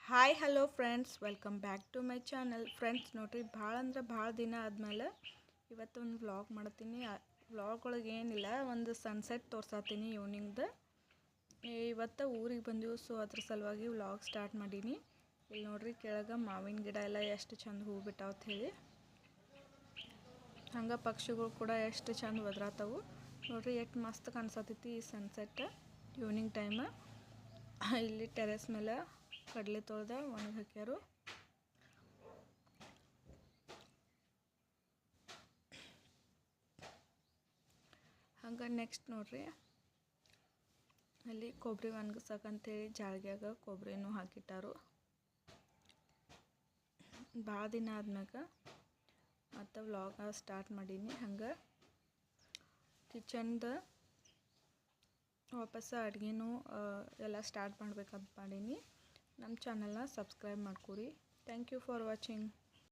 Hi hello friends, welcome back to my channel. Friends ನೋಡ್ರಿ, ಭಾಳ ಅಂದ್ರೆ ಭಾಳ ದಿನ ಆದಮೇಲೆ ಇವತ್ತು ಒಂದು ವ್ಲಾಗ್ ಮಾಡ್ತೀನಿ. ವ್ಲಾಗ್ ಒಳಗೆ ಏನಿಲ್ಲ, ಒಂದು ಸನ್ಸೆಟ್ ತೋರ್ಸಾತೀನಿ ಈವ್ನಿಂಗ್ದು. ಇವತ್ತು ಊರಿಗೆ ಬಂದೀವಿ, ಸೊ ಅದ್ರ ಸಲುವಾಗಿ ವ್ಲಾಗ್ ಸ್ಟಾರ್ಟ್ ಮಾಡೀನಿ. ಇಲ್ಲಿ ನೋಡ್ರಿ, ಕೆಳಗೆ ಮಾವಿನ ಗಿಡ ಎಲ್ಲ ಎಷ್ಟು ಚಂದ ಹೂ ಬಿಟ್ಟಾವ ಹೇಳಿ. ಹಂಗೆ ಪಕ್ಷಿಗಳು ಕೂಡ ಎಷ್ಟು ಚಂದ ಒದ್ರಾತವು ನೋಡ್ರಿ. ಎಷ್ಟು ಮಸ್ತ್ ಕಾಣಿಸತೈತಿ ಈ ಸನ್ಸೆಟ್ ಈವ್ನಿಂಗ್ ಟೈಮ್. ಇಲ್ಲಿ ಟೆರೆಸ್ ಮೇಲೆ ಕಡಲೆ ತೊಳೆದ ಒಣಗಿ ಹಾಕ್ಯಾರು. ಹಂಗೆ ನೆಕ್ಸ್ಟ್ ನೋಡ್ರಿ, ಅಲ್ಲಿ ಕೊಬ್ಬರಿ ಒಣಗಿಸಕ್ಕಂತೇಳಿ ಜಾಳ್ಗ್ಯಾಗ ಕೊಬ್ಬರಿನೂ ಹಾಕಿಟ್ಟಾರು. ಭಾಳ ದಿನ ಆದ್ಮ್ಯಾಗ ಮತ್ತು ವ್ಲಾಗ ಸ್ಟಾರ್ಟ್ ಮಾಡೀನಿ. ಹಂಗೆ ಕಿಚನ್ದು ವಾಪಸ್ ಅಡುಗೆನೂ ಎಲ್ಲ ಸ್ಟಾರ್ಟ್ ಮಾಡ್ಬೇಕಂತ ಮಾಡೀನಿ. ನಮ್ಮ ಚಾನಲ್ನ ಸಬ್ಸ್ಕ್ರೈಬ್ ಮಾಡ್ಕೊರಿ. Thank you for watching.